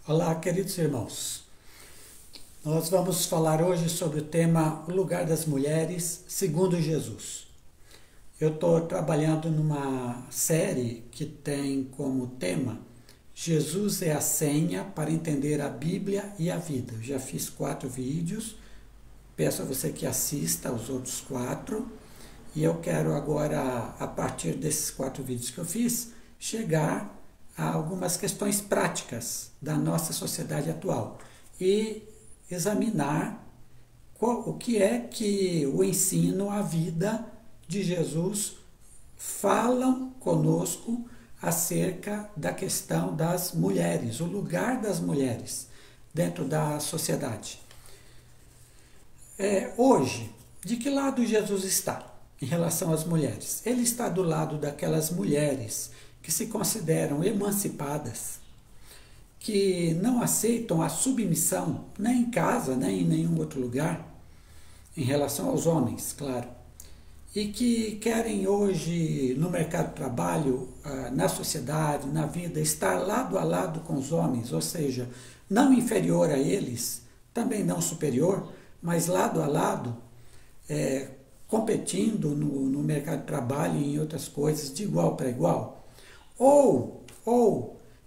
Olá, queridos irmãos. Nós vamos falar hoje sobre o tema O Lugar das Mulheres segundo Jesus. Eu estou trabalhando numa série que tem como tema Jesus é a senha para entender a Bíblia e a vida. Eu já fiz 4 vídeos, peço a você que assista aos outros 4 e eu quero agora, a partir desses 4 vídeos que eu fiz, chegar a algumas questões práticas da nossa sociedade atual e examinar o que é que o ensino, a vida de Jesus falam conosco acerca da questão das mulheres, o lugar das mulheres dentro da sociedade. Hoje, de que lado Jesus está em relação às mulheres? Ele está do lado daquelas mulheres que se consideram emancipadas, que não aceitam a submissão, nem em casa, nem em nenhum outro lugar, em relação aos homens, claro, e que querem hoje, no mercado de trabalho, na sociedade, na vida, estar lado a lado com os homens, ou seja, não inferior a eles, também não superior, mas lado a lado, competindo no mercado de trabalho e em outras coisas, de igual para igual. Ou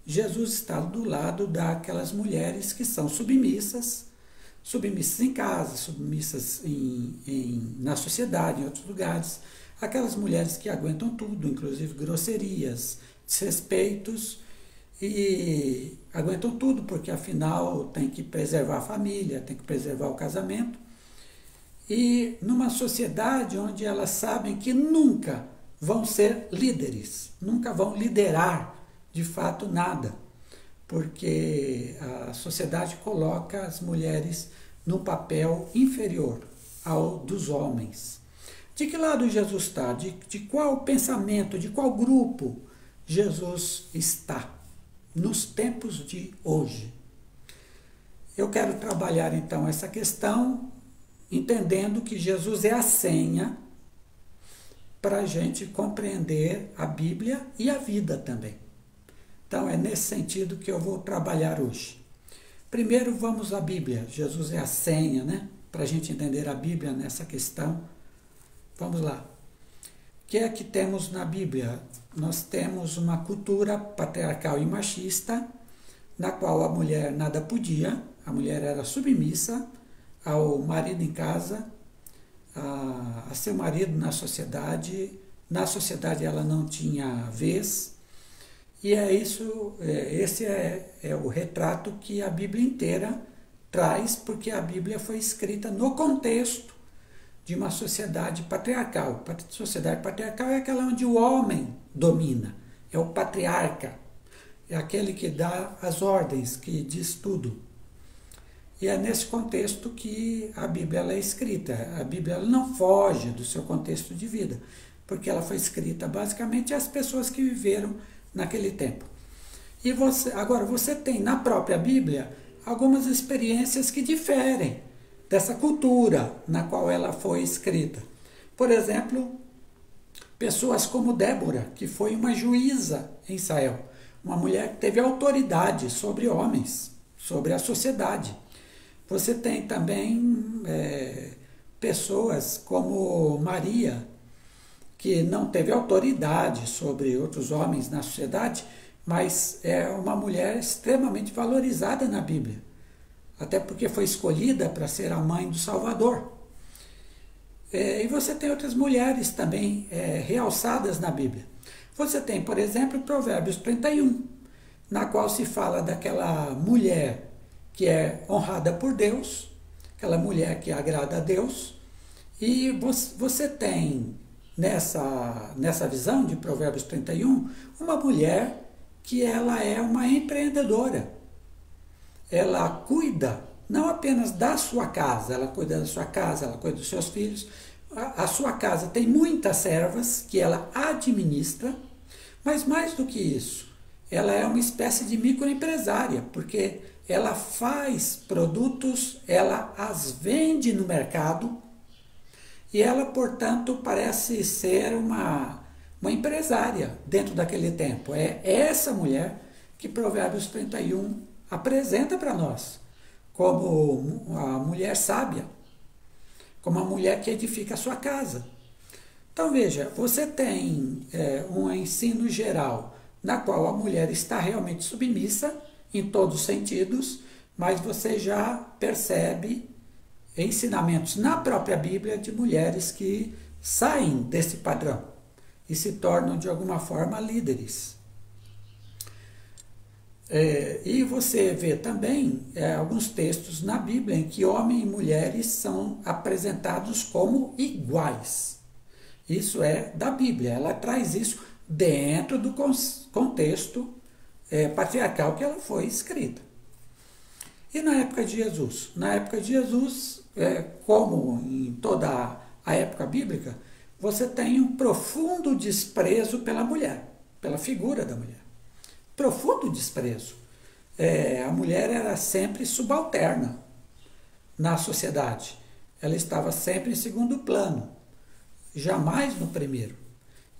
Jesus está do lado daquelas mulheres que são submissas em casa, submissas na sociedade, em outros lugares, aquelas mulheres que aguentam tudo, inclusive grosserias, desrespeitos, e aguentam tudo porque afinal tem que preservar a família, tem que preservar o casamento, e numa sociedade onde elas sabem que nunca vão ser líderes, nunca vão liderar de fato nada, porque a sociedade coloca as mulheres num papel inferior ao dos homens. De que lado Jesus está? De qual pensamento, de qual grupo Jesus está nos tempos de hoje? Eu quero trabalhar então essa questão entendendo que Jesus é a senha para a gente compreender a Bíblia e a vida também. Então é nesse sentido que eu vou trabalhar hoje. Primeiro vamos à Bíblia. Jesus é a senha, né? Para a gente entender a Bíblia nessa questão. Vamos lá. O que é que temos na Bíblia? Nós temos uma cultura patriarcal e machista, na qual a mulher nada podia, a mulher era submissa ao marido em casa, a seu marido na sociedade ela não tinha vez, e esse é o retrato que a Bíblia inteira traz, porque a Bíblia foi escrita no contexto de uma sociedade patriarcal. A sociedade patriarcal é aquela onde o homem domina, é o patriarca, é aquele que dá as ordens, que diz tudo. E é nesse contexto que a Bíblia é escrita. A Bíblia ela não foge do seu contexto de vida, porque ela foi escrita basicamente às pessoas que viveram naquele tempo. E agora você tem na própria Bíblia algumas experiências que diferem dessa cultura na qual ela foi escrita. Por exemplo, pessoas como Débora, que foi uma juíza em Israel, uma mulher que teve autoridade sobre homens, sobre a sociedade. Você tem também pessoas como Maria, que não teve autoridade sobre outros homens na sociedade, mas é uma mulher extremamente valorizada na Bíblia, até porque foi escolhida para ser a mãe do Salvador. E você tem outras mulheres também realçadas na Bíblia. Você tem, por exemplo, Provérbios 31, na qual se fala daquela mulher que é honrada por Deus, aquela mulher que agrada a Deus, e você tem nessa visão de Provérbios 31, uma mulher que ela é uma empreendedora. Ela cuida não apenas da sua casa, ela cuida da sua casa, ela cuida dos seus filhos. A sua casa tem muitas servas que ela administra, mas mais do que isso, ela é uma espécie de microempresária, porque ela faz produtos, ela as vende no mercado e ela, portanto, parece ser uma empresária dentro daquele tempo. É essa mulher que Provérbios 31 apresenta para nós como a mulher sábia, como a mulher que edifica a sua casa. Então veja, você tem um ensino geral na qual a mulher está realmente submissa em todos os sentidos, mas você já percebe ensinamentos na própria Bíblia de mulheres que saem desse padrão e se tornam de alguma forma líderes. E você vê também alguns textos na Bíblia em que homens e mulheres são apresentados como iguais. Isso é da Bíblia, ela traz isso dentro do contexto patriarcal que ela foi escrita. E na época de Jesus? Na época de Jesus, como em toda a época bíblica, você tem um profundo desprezo pela mulher, pela figura da mulher. Profundo desprezo. A mulher era sempre subalterna na sociedade. Ela estava sempre em segundo plano, jamais no primeiro.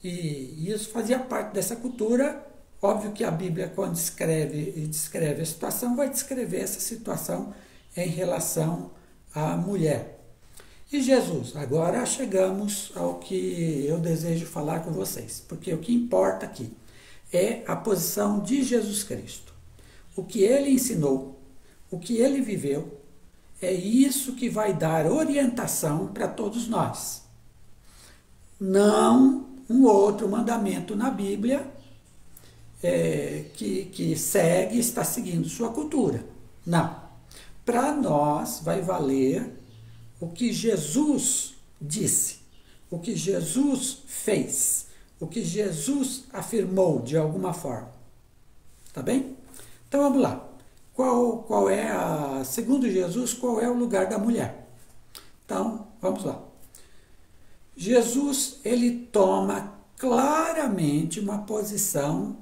E isso fazia parte dessa cultura. Óbvio que a Bíblia, quando descreve a situação, vai descrever essa situação em relação à mulher. E Jesus, agora chegamos ao que eu desejo falar com vocês, porque o que importa aqui é a posição de Jesus Cristo. O que ele ensinou, o que ele viveu, é isso que vai dar orientação para todos nós. Não um outro mandamento na Bíblia que segue, está seguindo sua cultura. Não. Para nós vai valer o que Jesus disse, o que Jesus fez, o que Jesus afirmou de alguma forma. Tá bem? Então vamos lá. Qual é segundo Jesus, qual é o lugar da mulher? Então, vamos lá. Jesus, ele toma claramente uma posição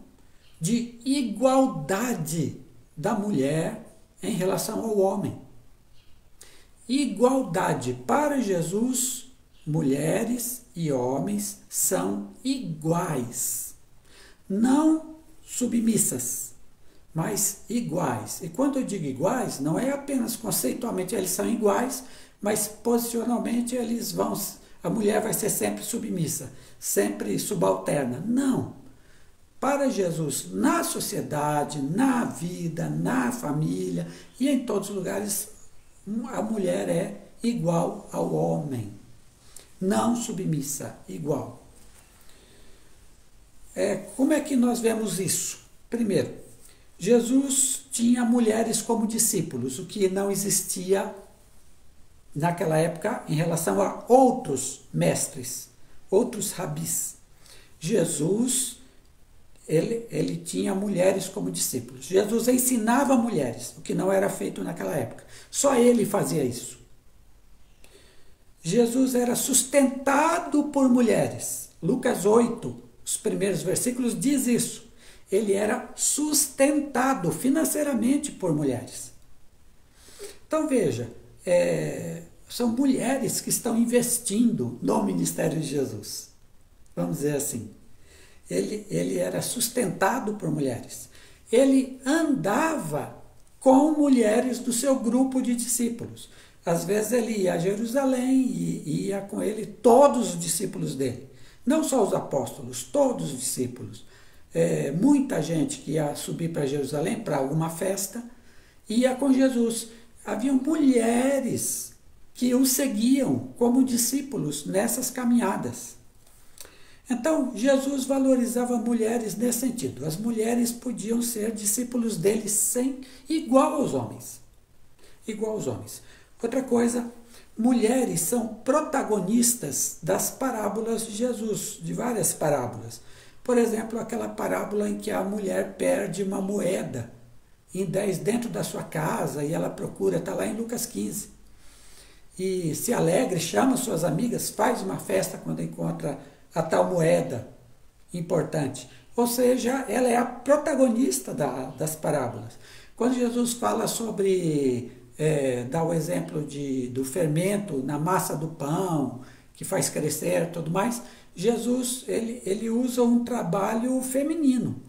de igualdade da mulher em relação ao homem. Igualdade. Para Jesus, mulheres e homens são iguais. Não submissas, mas iguais. E quando eu digo iguais, não é apenas conceitualmente eles são iguais, mas posicionalmente a mulher vai ser sempre submissa, sempre subalterna. Não. Para Jesus, na sociedade, na vida, na família e em todos os lugares, a mulher é igual ao homem. Não submissa, igual. Como é que nós vemos isso? Primeiro, Jesus tinha mulheres como discípulos, o que não existia naquela época em relação a outros mestres, outros rabis. Jesus, ele tinha mulheres como discípulos. Jesus ensinava mulheres, o que não era feito naquela época. Só ele fazia isso. Jesus era sustentado por mulheres. Lucas 8, os primeiros versículos, diz isso. Ele era sustentado financeiramente por mulheres. Então veja, são mulheres que estão investindo no ministério de Jesus. Vamos dizer assim. Ele era sustentado por mulheres. Ele andava com mulheres do seu grupo de discípulos. Às vezes ele ia a Jerusalém e ia com ele todos os discípulos dele. Não só os apóstolos, todos os discípulos. Muita gente que ia subir para Jerusalém para alguma festa, ia com Jesus. Haviam mulheres que o seguiam como discípulos nessas caminhadas. Então, Jesus valorizava mulheres nesse sentido. As mulheres podiam ser discípulos dele igual aos homens. Igual aos homens. Outra coisa, mulheres são protagonistas das parábolas de Jesus, de várias parábolas. Por exemplo, aquela parábola em que a mulher perde uma moeda dentro da sua casa e ela procura, está lá em Lucas 15. E se alegra, chama suas amigas, faz uma festa quando encontra a tal moeda importante. Ou seja, ela é a protagonista das parábolas. Quando Jesus fala sobre, dá o exemplo do fermento na massa do pão, que faz crescer e tudo mais, Jesus ele usa um trabalho feminino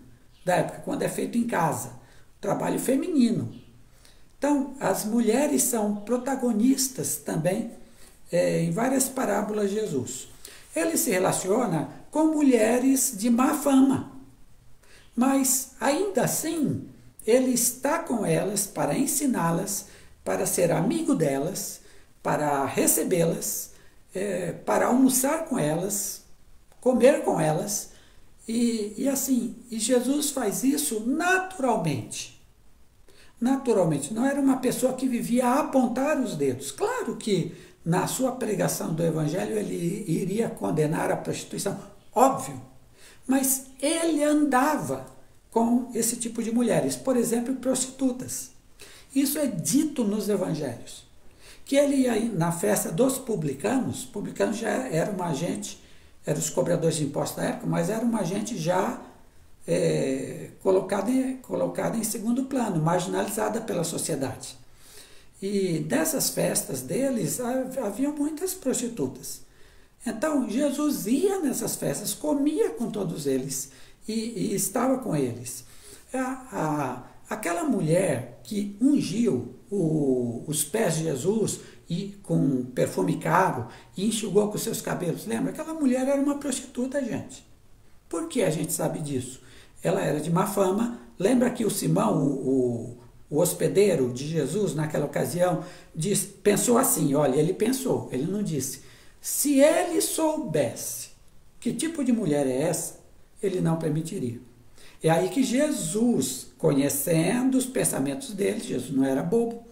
da época, quando é feito em casa. trabalho feminino. Então, as mulheres são protagonistas também em várias parábolas de Jesus. Ele se relaciona com mulheres de má fama, mas ainda assim ele está com elas para ensiná-las, para ser amigo delas, para recebê-las, para almoçar com elas, comer com elas, e assim, e Jesus faz isso naturalmente. Naturalmente, não era uma pessoa que vivia a apontar os dedos. Claro que na sua pregação do Evangelho ele iria condenar a prostituição, óbvio, mas ele andava com esse tipo de mulheres, por exemplo, prostitutas. Isso é dito nos Evangelhos. Que ele ia na festa dos publicanos já era uma gente, eram os cobradores de impostos da época, mas era uma gente já colocada em segundo plano, marginalizada pela sociedade. E dessas festas deles havia muitas prostitutas. Então Jesus ia nessas festas, comia com todos eles e estava com eles. Aquela mulher que ungiu os pés de Jesus e com perfume caro e enxugou com seus cabelos, lembra? Aquela mulher era uma prostituta, gente. Por que a gente sabe disso? Ela era de má fama. Lembra que o Simão, o hospedeiro de Jesus, naquela ocasião, pensou assim, olha, ele pensou, ele não disse. Se ele soubesse que tipo de mulher é essa, ele não permitiria. É aí que Jesus, conhecendo os pensamentos dele, Jesus não era bobo,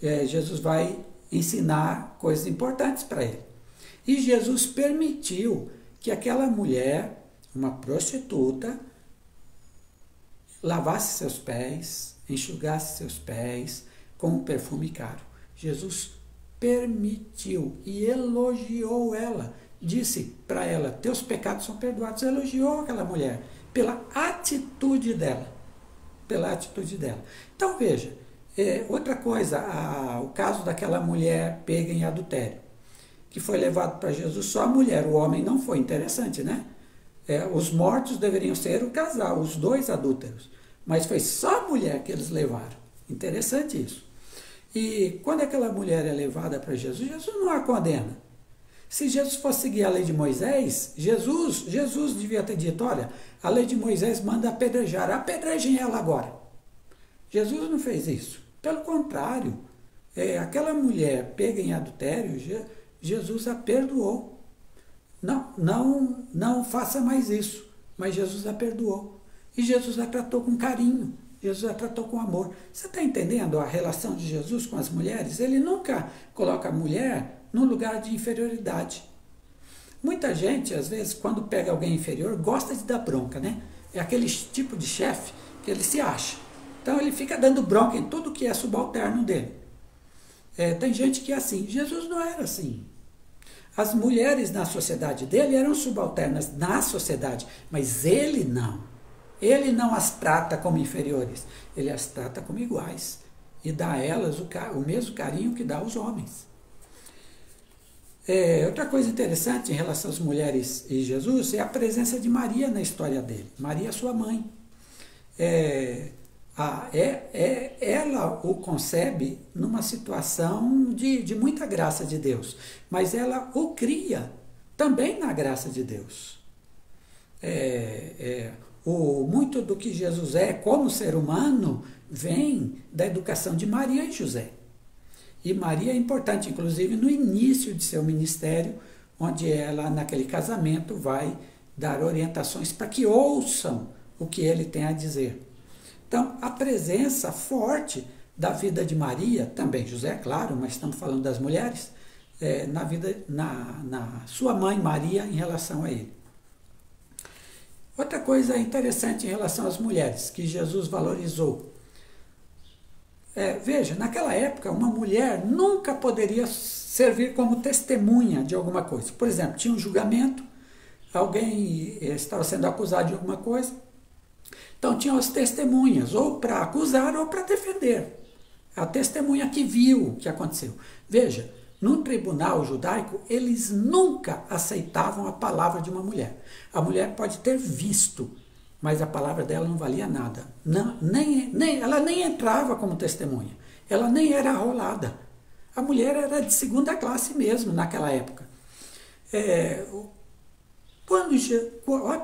Jesus vai ensinar coisas importantes para ele. E Jesus permitiu que aquela mulher, uma prostituta, lavasse seus pés, enxugasse seus pés com um perfume caro. Jesus permitiu e elogiou ela. Disse para ela, teus pecados são perdoados. Elogiou aquela mulher pela atitude dela. Pela atitude dela. Então veja, outra coisa, o caso daquela mulher pega em adultério, que foi levado para Jesus só a mulher, o homem não foi. Interessante, né? Os mortos deveriam ser o casal, os dois adúlteros, mas foi só a mulher que eles levaram. Interessante isso. E quando aquela mulher é levada para Jesus, Jesus não a condena. Se Jesus fosse seguir a lei de Moisés, Jesus devia ter dito, olha, a lei de Moisés manda apedrejar, apedrejem ela agora. Jesus não fez isso. Pelo contrário, aquela mulher pega em adultério, Jesus a perdoou. Não faça mais isso. Mas Jesus a perdoou. E Jesus a tratou com carinho. Jesus a tratou com amor. Você está entendendo a relação de Jesus com as mulheres? Ele nunca coloca a mulher num lugar de inferioridade. Muita gente, às vezes, quando pega alguém inferior, gosta de dar bronca, né? É aquele tipo de chefe que ele se acha. Então ele fica dando bronca em tudo que é subalterno dele. Tem gente que é assim. Jesus não era assim. As mulheres na sociedade dele eram subalternas na sociedade, mas ele não. Ele não as trata como inferiores, ele as trata como iguais e dá a elas o mesmo carinho que dá aos homens. Outra coisa interessante em relação às mulheres e Jesus é a presença de Maria na história dele. Maria, sua mãe. Ela o concebe numa situação de muita graça de Deus, mas ela o cria também na graça de Deus. Muito do que Jesus é como ser humano vem da educação de Maria e José. E Maria é importante, inclusive, no início de seu ministério, onde ela, naquele casamento, vai dar orientações para que ouçam o que ele tem a dizer. Então, a presença forte da vida de Maria, também José, claro, mas estamos falando das mulheres, na sua mãe Maria em relação a ele. Outra coisa interessante em relação às mulheres, que Jesus valorizou. Veja, naquela época, uma mulher nunca poderia servir como testemunha de alguma coisa. Por exemplo, tinha um julgamento, alguém estava sendo acusado de alguma coisa, então tinham as testemunhas, ou para acusar ou para defender. A testemunha que viu o que aconteceu. Veja, no tribunal judaico, eles nunca aceitavam a palavra de uma mulher. A mulher pode ter visto mas a palavra dela não valia nada. Não, ela nem entrava como testemunha. Ela nem era arrolada. A mulher era de segunda classe mesmo naquela época.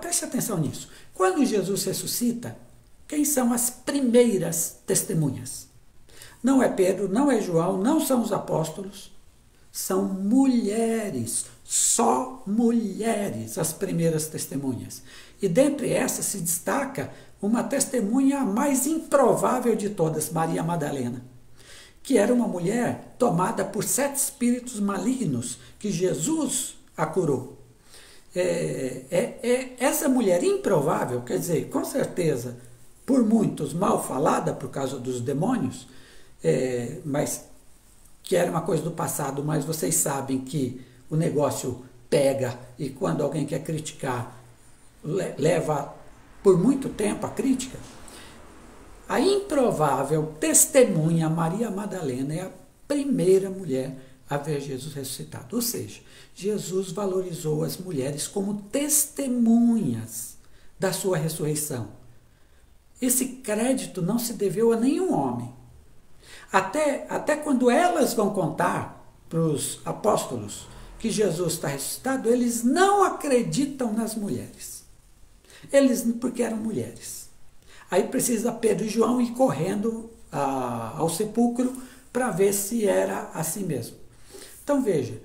Preste atenção nisso. Quando Jesus ressuscita, quem são as primeiras testemunhas? Não é Pedro, não é João, não são os apóstolos. São mulheres, só mulheres, as primeiras testemunhas. E dentre essas se destaca uma testemunha mais improvável de todas, Maria Madalena, que era uma mulher tomada por 7 espíritos malignos, que Jesus a curou. Essa mulher improvável, quer dizer, com certeza, por muitos mal falada por causa dos demônios, mas que era uma coisa do passado, mas vocês sabem que o negócio pega e quando alguém quer criticar, leva por muito tempo a crítica. A improvável testemunha Maria Madalena é a primeira mulher a ver Jesus ressuscitado. Ou seja, Jesus valorizou as mulheres como testemunhas da sua ressurreição. Esse crédito não se deveu a nenhum homem. Até quando elas vão contar para os apóstolos que Jesus está ressuscitado, eles não acreditam nas mulheres. Porque eram mulheres. Aí precisa Pedro e João ir correndo ao sepulcro para ver se era assim mesmo. Então veja,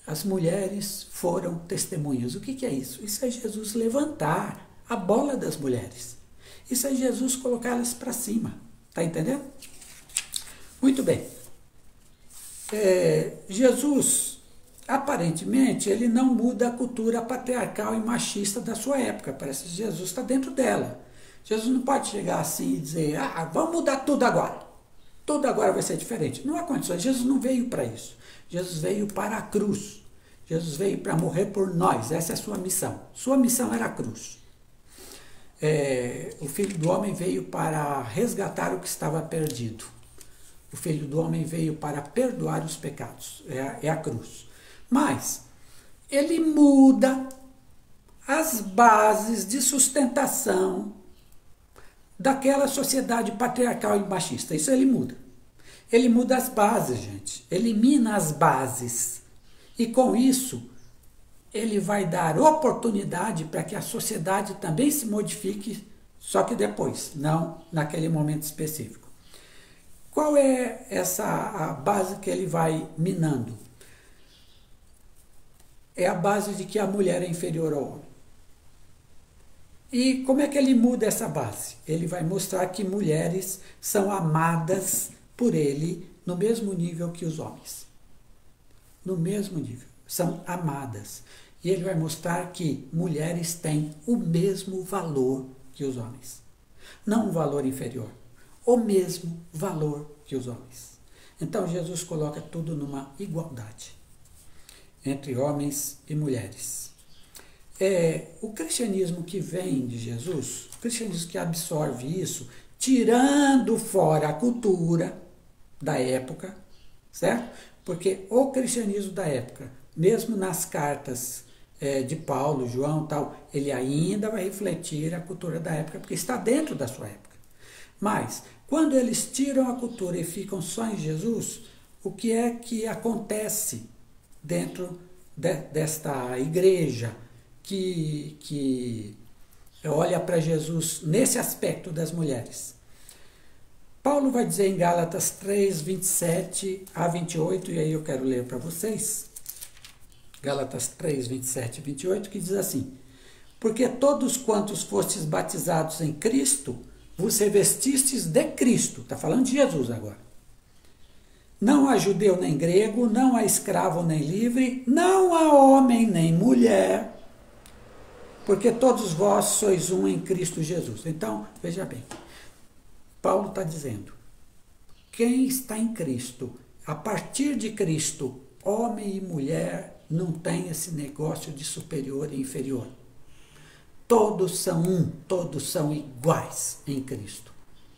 as mulheres foram testemunhas. O que é isso? Isso é Jesus levantar a bola das mulheres. Isso é Jesus colocá-las para cima. Está entendendo? Muito bem. Jesus, aparentemente, ele não muda a cultura patriarcal e machista da sua época. Parece que Jesus está dentro dela. Jesus não pode chegar assim e dizer, vamos mudar tudo agora. Tudo agora vai ser diferente. Não há condições. Jesus não veio para isso. Jesus veio para a cruz. Jesus veio para morrer por nós. Essa é a sua missão. Sua missão era a cruz. O Filho do Homem veio para resgatar o que estava perdido. O Filho do Homem veio para perdoar os pecados. É a cruz. Mas ele muda as bases de sustentação daquela sociedade patriarcal e machista. Isso ele muda. Ele muda as bases, gente. Elimina as bases. E com isso, ele vai dar oportunidade para que a sociedade também se modifique, só que depois, não naquele momento específico. Qual é a base que ele vai minando? É a base de que a mulher é inferior ao homem. E como é que ele muda essa base? Ele vai mostrar que mulheres são amadas por ele no mesmo nível que os homens. No mesmo nível. São amadas. E ele vai mostrar que mulheres têm o mesmo valor que os homens. Não um valor inferior. O mesmo valor que os homens. Então Jesus coloca tudo numa igualdade entre homens e mulheres. O cristianismo que vem de Jesus, o cristianismo que absorve isso, tirando fora a cultura da época, certo? Porque o cristianismo da época, mesmo nas cartas de Paulo, João, tal, ele ainda vai refletir a cultura da época, porque está dentro da sua época. Mas, quando eles tiram a cultura e ficam só em Jesus, o que é que acontece dentro desta igreja que olha para Jesus nesse aspecto das mulheres? Paulo vai dizer em Gálatas 3, 27 a 28, e aí eu quero ler para vocês. Gálatas 3, 27 e 28, que diz assim: porque todos quantos fostes batizados em Cristo, vos revestistes de Cristo. Está falando de Jesus agora. Não há judeu nem grego, não há escravo nem livre, não há homem nem mulher, porque todos vós sois um em Cristo Jesus. Então, veja bem, Paulo está dizendo, quem está em Cristo, a partir de Cristo, homem e mulher, não tem esse negócio de superior e inferior. Todos são um, todos são iguais em Cristo.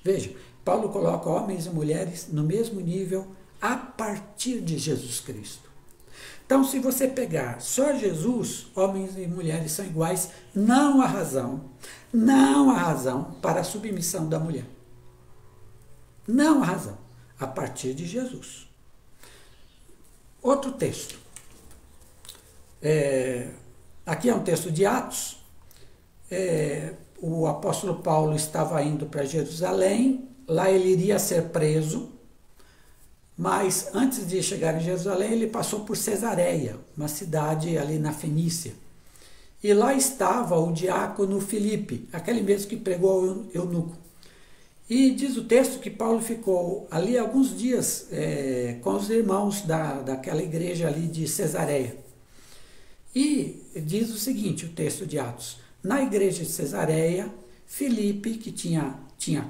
Veja, Paulo coloca homens e mulheres no mesmo nível a partir de Jesus Cristo. Então, se você pegar só Jesus, homens e mulheres são iguais, não há razão para a submissão da mulher. Não há razão, a partir de Jesus. Outro texto. Aqui é um texto de Atos. O apóstolo Paulo estava indo para Jerusalém, lá ele iria ser preso, mas antes de chegar em Jerusalém, ele passou por Cesareia, uma cidade ali na Fenícia. E lá estava o diácono Filipe, aquele mesmo que pregou o eunuco. E diz o texto que Paulo ficou ali alguns dias com os irmãos daquela igreja ali de Cesareia. E diz o seguinte, o texto de Atos: na igreja de Cesareia, Filipe, que tinha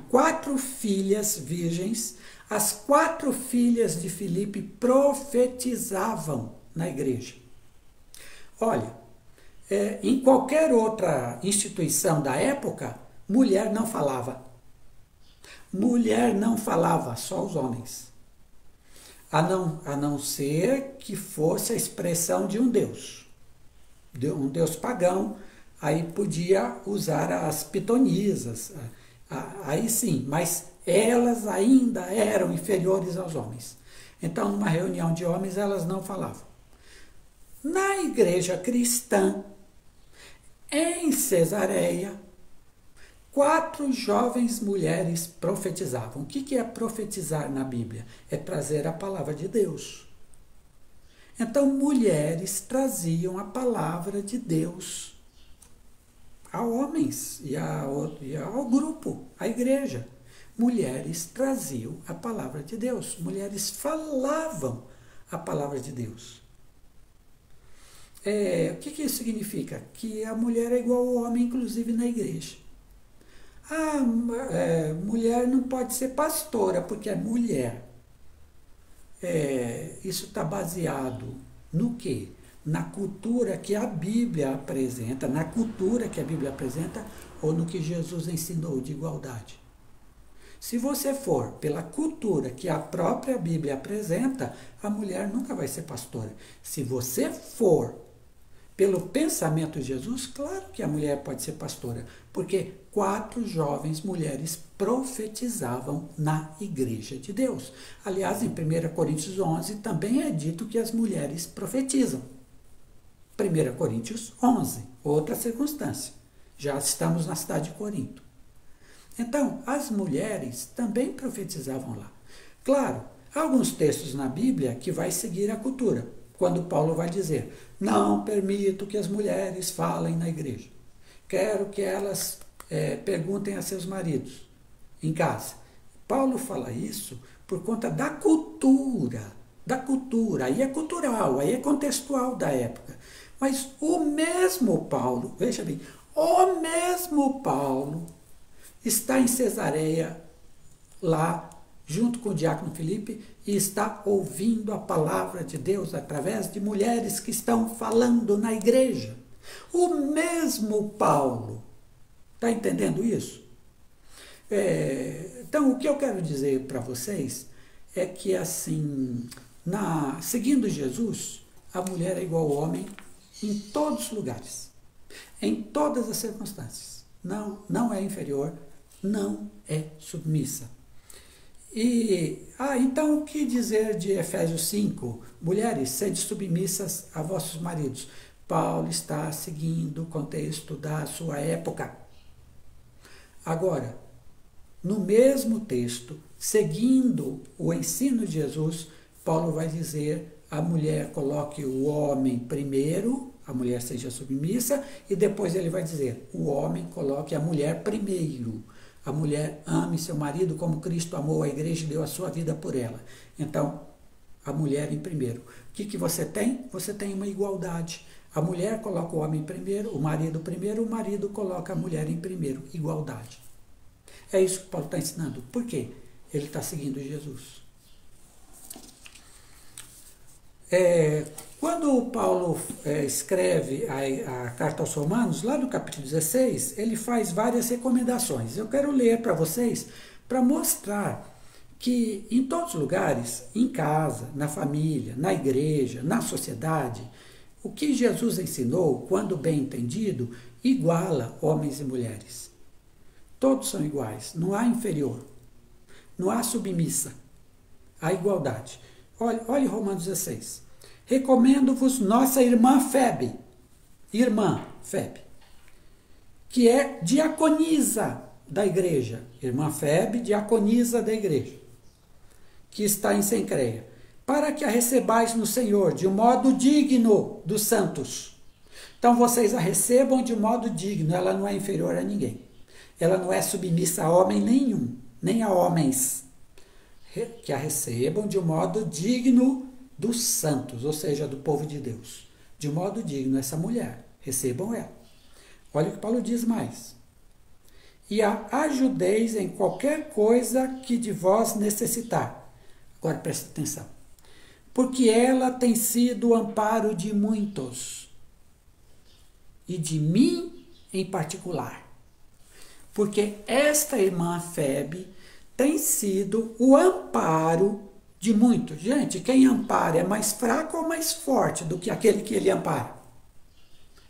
4 filhas virgens, as 4 filhas de Filipe profetizavam na igreja. Olha, em qualquer outra instituição da época, mulher não falava. Mulher não falava, só os homens. A não ser que fosse a expressão de um deus pagão, aí podia usar as pitonisas, aí sim, mas elas ainda eram inferiores aos homens. Então, numa reunião de homens, elas não falavam. Na igreja cristã, em Cesareia, 4 jovens mulheres profetizavam. O que é profetizar na Bíblia? É trazer a palavra de Deus. Então, mulheres traziam a palavra de Deus a homens e ao grupo, à igreja. Mulheres traziam a palavra de Deus. Mulheres falavam a palavra de Deus. O que isso significa? Que a mulher é igual ao homem, inclusive na igreja. Mulher não pode ser pastora, porque é mulher. Isso está baseado no quê? Na cultura que a Bíblia apresenta, ou no que Jesus ensinou de igualdade. Se você for pela cultura que a própria Bíblia apresenta, a mulher nunca vai ser pastora. Se você for pelo pensamento de Jesus, claro que a mulher pode ser pastora, porque 4 jovens mulheres profetizavam na igreja de Deus. Aliás, em 1 Coríntios 11 também é dito que as mulheres profetizam. 1 Coríntios 11, outra circunstância. Já estamos na cidade de Corinto. Então, as mulheres também profetizavam lá. Claro, há alguns textos na Bíblia que vai seguir a cultura. Quando Paulo vai dizer: não permito que as mulheres falem na igreja. Quero que elas perguntem a seus maridos em casa. Paulo fala isso por conta da cultura. Aí é cultural, aí é contextual da época. Mas o mesmo Paulo, veja bem, o mesmo Paulo está em Cesareia, lá, junto com o diácono Filipe, e está ouvindo a palavra de Deus através de mulheres que estão falando na igreja. O mesmo Paulo. Está entendendo isso? Então, o que eu quero dizer para vocês é que, assim, seguindo Jesus, a mulher é igual ao homem em todos os lugares, em todas as circunstâncias. Não é inferior, não é submissa. Então, o que dizer de Efésios 5? Mulheres, sede submissas a vossos maridos. Paulo está seguindo o contexto da sua época. Agora, no mesmo texto, seguindo o ensino de Jesus, Paulo vai dizer: a mulher coloque o homem primeiro, a mulher seja submissa, e depois ele vai dizer: o homem coloque a mulher primeiro. A mulher ame seu marido como Cristo amou a igreja e deu a sua vida por ela. Então, a mulher em primeiro. O que você tem? Você tem uma igualdade. A mulher coloca o homem primeiro, o marido coloca a mulher em primeiro. Igualdade. É isso que Paulo está ensinando. Por quê? Ele está seguindo Jesus. Quando Paulo escreve a carta aos Romanos, lá no capítulo 16, ele faz várias recomendações. Eu quero ler para vocês, para mostrar que em todos os lugares, em casa, na família, na igreja, na sociedade, o que Jesus ensinou, quando bem entendido, iguala homens e mulheres. Todos são iguais, não há inferior, não há submissa, há igualdade. Olhe Romanos 16. Recomendo-vos nossa irmã Febe, que é diaconisa da igreja. Irmã Febe, diaconisa da igreja, que está em Cencreia, para que a recebais no Senhor de um modo digno dos santos. Então vocês a recebam de um modo digno, ela não é inferior a ninguém. Ela não é submissa a homem nenhum, nem a homens. Que a recebam de um modo digno dos santos, ou seja, do povo de Deus. De um modo digno, essa mulher, recebam ela. Olha o que Paulo diz mais. E a ajudeis em qualquer coisa que de vós necessitar. Agora presta atenção. Porque ela tem sido o amparo de muitos. E de mim em particular. Porque esta irmã Febe tem sido o amparo de muitos. Gente, quem ampara é mais fraco ou mais forte do que aquele que ele ampara?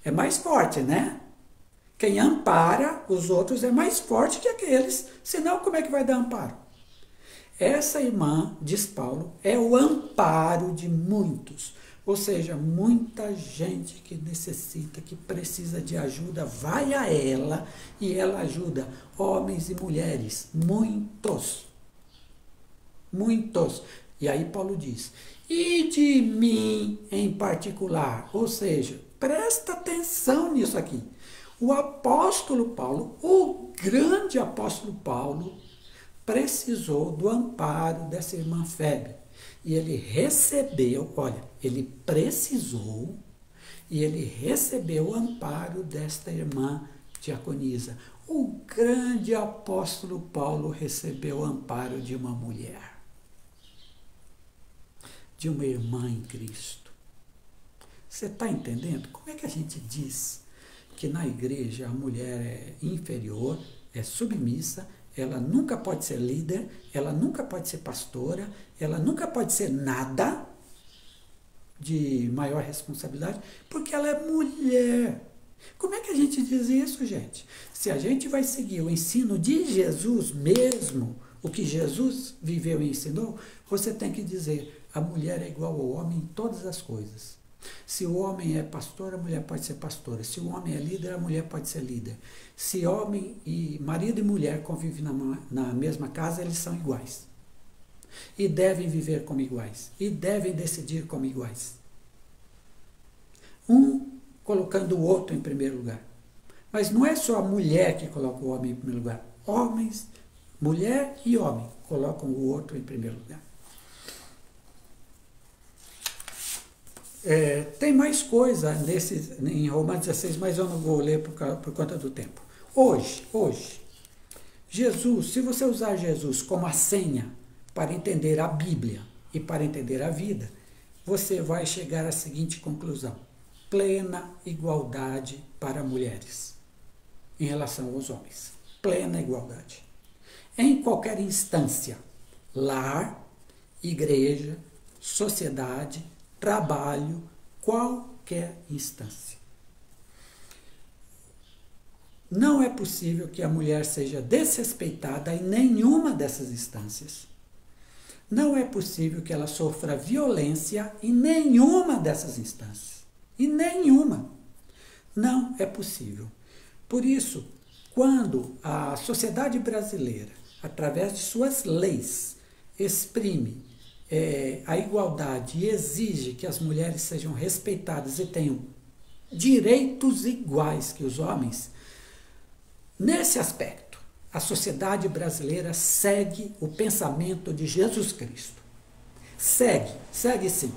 É mais forte, né? Quem ampara os outros é mais forte que aqueles, senão como é que vai dar amparo? Essa irmã, diz Paulo, é o amparo de muitos. Ou seja, muita gente que necessita, que precisa de ajuda, vai a ela e ela ajuda homens e mulheres. Muitos. Muitos. E aí Paulo diz, e de mim em particular. Ou seja, presta atenção nisso aqui. O apóstolo Paulo, o grande apóstolo Paulo, precisou do amparo dessa irmã Febe. E ele recebeu, olha, ele precisou e ele recebeu o amparo desta irmã diaconisa. O grande apóstolo Paulo recebeu o amparo de uma mulher, de uma irmã em Cristo. Você está entendendo? Como é que a gente diz que na igreja a mulher é inferior, é submissa, ela nunca pode ser líder, ela nunca pode ser pastora, ela nunca pode ser nada de maior responsabilidade, porque ela é mulher. Como é que a gente diz isso, gente? Se a gente vai seguir o ensino de Jesus mesmo, o que Jesus viveu e ensinou, você tem que dizer, a mulher é igual ao homem em todas as coisas. Se o homem é pastor, a mulher pode ser pastora. Se o homem é líder, a mulher pode ser líder. Se homem e marido e mulher convivem na mesma casa, eles são iguais. E devem viver como iguais. E devem decidir como iguais. Um colocando o outro em primeiro lugar. Mas não é só a mulher que coloca o homem em primeiro lugar. Homens, mulher e homem colocam o outro em primeiro lugar. Tem mais coisa em Romanos 16, mas eu não vou ler por conta do tempo. Hoje, Jesus, se você usar Jesus como a senha para entender a Bíblia e para entender a vida, você vai chegar à seguinte conclusão: plena igualdade para mulheres em relação aos homens. Plena igualdade. Em qualquer instância, lar, igreja, sociedade, trabalho, qualquer instância. Não é possível que a mulher seja desrespeitada em nenhuma dessas instâncias. Não é possível que ela sofra violência em nenhuma dessas instâncias. Em nenhuma. Não é possível. Por isso, quando a sociedade brasileira, através de suas leis, exprime a igualdade e exige que as mulheres sejam respeitadas e tenham direitos iguais que os homens, nesse aspecto, a sociedade brasileira segue o pensamento de Jesus Cristo. Segue sim.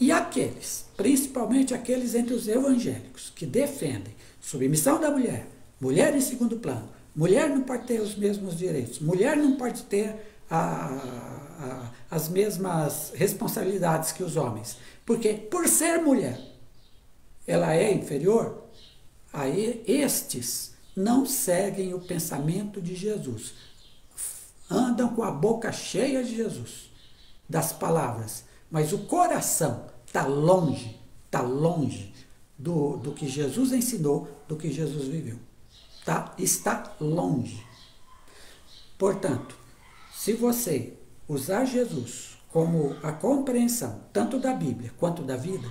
E aqueles, principalmente aqueles entre os evangélicos, que defendem submissão da mulher, mulher em segundo plano, mulher não pode ter os mesmos direitos, mulher não pode ter as mesmas responsabilidades que os homens, porque por ser mulher ela é inferior, aí estes não seguem o pensamento de Jesus. andam com a boca cheia de Jesus, das palavras, mas o coração está longe do que Jesus ensinou, do que Jesus viveu. Tá? Está longe. Portanto, se você usar Jesus como a compreensão tanto da Bíblia quanto da vida,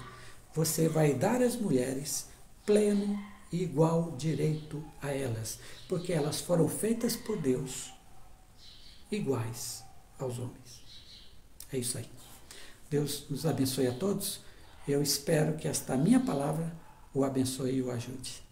você vai dar às mulheres pleno e igual direito a elas, porque elas foram feitas por Deus iguais aos homens. É isso aí. Deus nos abençoe a todos. Eu espero que esta minha palavra o abençoe e o ajude.